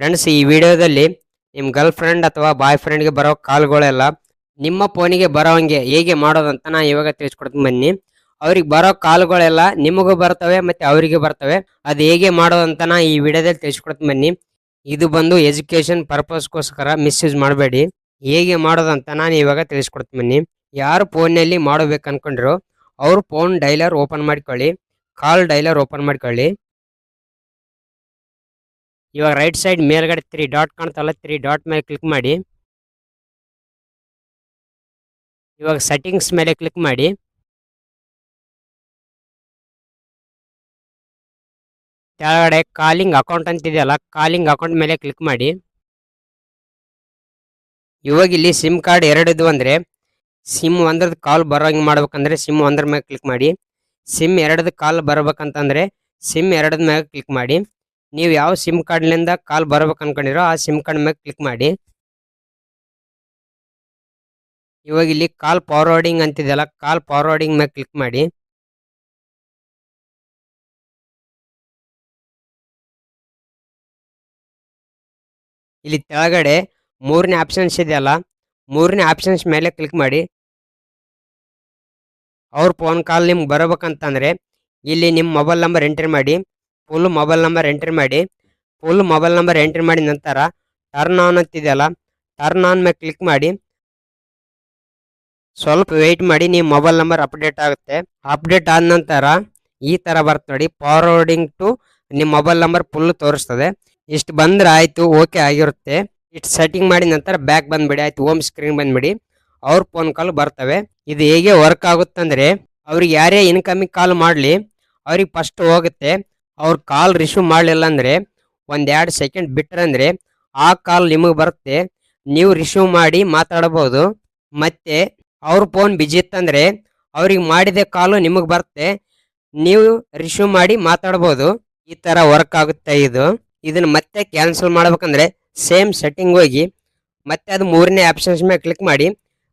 Friends, ಈ ವಿಡಿಯೋದಲ್ಲಿ ನಿಮ್ಮ ಗರ್ಲ್ ಫ್ರೆಂಡ್ ಅಥವಾ ಬಾಯ್ ಫ್ರೆಂಡ್ಗೆ ಬರೋ ಕಾಲ್ಗಳೆಲ್ಲ ನಿಮ್ಮ ಫೋನಿಗೆ ಬರೋವಂಗೆ ಹೇಗೆ ಮಾಡೋದಂತ ನಾ ಇವಾಗ ತಿಳಿಸ್ಕೊಡ್ತೀನಿ ಬನ್ನಿ. ಅವ್ರಿಗೆ ಬರೋ ಕಾಲ್ಗಳೆಲ್ಲ ನಿಮಗೂ ಬರ್ತವೆ ಮತ್ತೆ ಅವರಿಗೆ ಬರ್ತವೆ. ಅದು ಹೇಗೆ ಮಾಡೋದಂತ ನಾ ಈ ವಿಡಿಯೋದಲ್ಲಿ ತಿಳಿಸ್ಕೊಡ್ತೀನಿ ಬನ್ನಿ. ಇದು ಬಂದು ಎಜುಕೇಶನ್ ಪರ್ಪಸ್ಗೋಸ್ಕರ ಮಿಸ್ಯೂಸ್ ಮಾಡಬೇಡಿ. ಹೇಗೆ ಮಾಡೋದಂತ ನಾನು ಇವಾಗ ತಿಳಿಸ್ಕೊಡ್ತೀನಿ ಬನ್ನಿ. ಯಾರು ಫೋನ್ನಲ್ಲಿ ಮಾಡಬೇಕು ಅನ್ಕೊಂಡ್ರು ಅವ್ರು ಫೋನ್ ಡೈಲರ್ ಓಪನ್ ಮಾಡ್ಕೊಳ್ಳಿ, ಕಾಲ್ ಡೈಲರ್ ಓಪನ್ ಮಾಡ್ಕೊಳ್ಳಿ. ಇವಾಗ ರೈಟ್ ಸೈಡ್ ಮೇಲ್ಗಡೆ 3 ಡಾಟ್ ಕಾಣ್ತಲ್ಲ, 3 ಡಾಟ್ ಮೇಲೆ ಕ್ಲಿಕ್ ಮಾಡಿ. ಇವಾಗ ಸೆಟ್ಟಿಂಗ್ಸ್ ಮೇಲೆ ಕ್ಲಿಕ್ ಮಾಡಿ. ಕೆಳಗಡೆ ಕಾಲಿಂಗ್ ಅಕೌಂಟ್ ಅಂತಿದೆಯಲ್ಲ, ಕಾಲಿಂಗ್ ಅಕೌಂಟ್ ಮೇಲೆ ಕ್ಲಿಕ್ ಮಾಡಿ. ಇವಾಗ ಇಲ್ಲಿ ಸಿಮ್ ಕಾರ್ಡ್ ಎರಡಿದ್ವು ಅಂದ್ರೆ ಸಿಮ್ ಒಂದ್ರದ್ದು ಕಾಲ್ ಬರೋಂಗೆ ಮಾಡ್ಬೇಕಂದ್ರೆ ಸಿಮ್ ಒಂದ್ರ ಮೇಲೆ ಕ್ಲಿಕ್ ಮಾಡಿ. ಸಿಮ್ ಎರಡದ ಕಾಲ್ ಬರ್ಬೇಕಂತಂದ್ರೆ ಸಿಮ್ ಎರಡದ ಮೇಲೆ ಕ್ಲಿಕ್ ಮಾಡಿ. ನೀವು ಯಾವ ಸಿಮ್ ಕಾರ್ಡ್ನಿಂದ ಕಾಲ್ ಬರ್ಬೇಕು ಅನ್ಕೊಂಡಿರೋ ಆ ಸಿಮ್ ಕಾರ್ಡ್ ಮೇಲೆ ಕ್ಲಿಕ್ ಮಾಡಿ. ಇವಾಗ ಇಲ್ಲಿ ಕಾಲ್ ಫಾರ್ವರ್ಡಿಂಗ್ ಅಂತಿದೆಯಲ್ಲ, ಕಾಲ್ ಫಾರ್ವರ್ಡಿಂಗ್ ಮೇಲೆ ಕ್ಲಿಕ್ ಮಾಡಿ. ಇಲ್ಲಿ ಕೆಳಗಡೆ ಮೂರನೇ ಆಪ್ಷನ್ಸ್ ಇದೆಯಲ್ಲ, ಮೂರನೇ ಆಪ್ಷನ್ಸ್ ಮೇಲೆ ಕ್ಲಿಕ್ ಮಾಡಿ. ಅವ್ರ ಫೋನ್ ಕಾಲ್ ನಿಮ್ಗೆ ಬರಬೇಕಂತಂದ್ರೆ ಇಲ್ಲಿ ನಿಮ್ಮ ಮೊಬೈಲ್ ನಂಬರ್ ಎಂಟ್ರಿ ಮಾಡಿ. ಫುಲ್ ಮೊಬೈಲ್ ನಂಬರ್ ಎಂಟ್ರಿ ಮಾಡಿ. ಫುಲ್ ಮೊಬೈಲ್ ನಂಬರ್ ಎಂಟ್ರಿ ಮಾಡಿದ ನಂತರ ಟರ್ನ್ ಆನ್ ಅಂತಿದೆಯಲ್ಲ, ಟರ್ನ್ ಆನ್ ಮೇಲೆ ಕ್ಲಿಕ್ ಮಾಡಿ. ಸ್ವಲ್ಪ ವೆಯ್ಟ್ ಮಾಡಿ, ನಿಮ್ಮ ಮೊಬೈಲ್ ನಂಬರ್ ಅಪ್ಡೇಟ್ ಆಗುತ್ತೆ. ಅಪ್ಡೇಟ್ ಆದ ನಂತರ ಈ ತರ ಬರುತ್ತೆ ನೋಡಿ, ಫಾರ್ವರ್ಡಿಂಗ್ ಟು ನಿಮ್ಮ ಮೊಬೈಲ್ ನಂಬರ್ ಫುಲ್ ತೋರಿಸ್ತದೆ. ಇಷ್ಟು ಬಂದ್ರೆ ಆಯ್ತು, ಓಕೆ ಆಗಿರುತ್ತೆ. ಇಷ್ಟು ಸೆಟ್ಟಿಂಗ್ ಮಾಡಿದ ನಂತರ ಬ್ಯಾಕ್ ಬಂದ್ಬಿಡಿ, ಆಯ್ತು ಹೋಮ್ ಸ್ಕ್ರೀನ್ ಬಂದ್ಬಿಡಿ. ಅವ್ರ ಫೋನ್ ಕಾಲ್ ಬರ್ತವೆ. ಇದು ಹೇಗೆ ವರ್ಕ್ ಆಗುತ್ತಂದ್ರೆ ಅವ್ರಿಗೆ ಯಾರೇ ಇನ್ಕಮಿಂಗ್ ಕಾಲ್ ಮಾಡಲಿ ಅವ್ರಿಗೆ ಫಸ್ಟ್ ಹೋಗುತ್ತೆ. ಅವ್ರ ಕಾಲ್ ರಿಸೀವ್ ಮಾಡಲಿಲ್ಲ ಅಂದ್ರೆ 1-2 ಸೆಕೆಂಡ್ ಬಿಟ್ರಂದ್ರೆ ಆ ಕಾಲ್ ನಿಮಗೆ ಬರುತ್ತೆ. ನೀವು ರಿಸೀವ್ ಮಾಡಿ ಮಾತಾಡಬಹುದು. ಮತ್ತೆ ಅವ್ರ ಫೋನ್ ಬಿಜಿ ಇತ್ತಂದ್ರೆ ಅವ್ರಿಗೆ ಮಾಡಿದ ಕಾಲು ನಿಮಗೆ ಬರುತ್ತೆ, ನೀವು ರಿಸೀವ್ ಮಾಡಿ ಮಾತಾಡ್ಬೋದು. ಈ ತರ ವರ್ಕ್ ಆಗುತ್ತೆ ಇದು. ಇದನ್ನ ಮತ್ತೆ ಕ್ಯಾನ್ಸಲ್ ಮಾಡ್ಬೇಕಂದ್ರೆ ಸೇಮ್ ಸೆಟ್ಟಿಂಗ್ ಹೋಗಿ ಮತ್ತೆ ಅದು ಮೂರನೇ ಆಪ್ಷನ್ಸ್ ಮೇಲೆ ಕ್ಲಿಕ್ ಮಾಡಿ.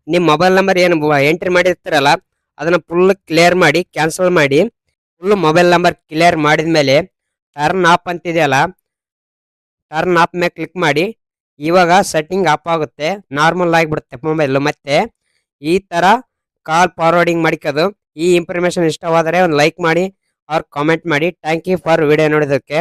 ನಿಮ್ಮ ಮೊಬೈಲ್ ನಂಬರ್ ಏನು ಎಂಟ್ರಿ ಮಾಡಿರ್ತೀರಲ್ಲ ಅದನ್ನ ಫುಲ್ ಕ್ಲಿಯರ್ ಮಾಡಿ, ಕ್ಯಾನ್ಸಲ್ ಮಾಡಿ. ಫುಲ್ ಮೊಬೈಲ್ ನಂಬರ್ ಕ್ಲಿಯರ್ ಮಾಡಿದ ಮೇಲೆ ಟರ್ನ್ ಆಫ್ ಅಂತಿದೆಯಲ್ಲ, ಟರ್ನ್ ಆಫ್ ಮೇಲೆ ಕ್ಲಿಕ್ ಮಾಡಿ. ಇವಾಗ ಸೆಟ್ಟಿಂಗ್ ಆಫ್ ಆಗುತ್ತೆ, ನಾರ್ಮಲ್ ಆಗಿಬಿಡುತ್ತೆ ಮೊಬೈಲ್. ಮತ್ತೆ ಈ ತರ ಕಾಲ್ ಫಾರ್ವರ್ಡಿಂಗ್ ಮಾಡಿಕೋದು. ಈ ಇನ್ಫಾರ್ಮೇಶನ್ ಇಷ್ಟವಾದರೆ ಒಂದು ಲೈಕ್ ಮಾಡಿ ಅವ್ರ ಕಾಮೆಂಟ್ ಮಾಡಿ. ಥ್ಯಾಂಕ್ ಯು ಫಾರ್ ವಿಡಿಯೋ ನೋಡೋದಕ್ಕೆ.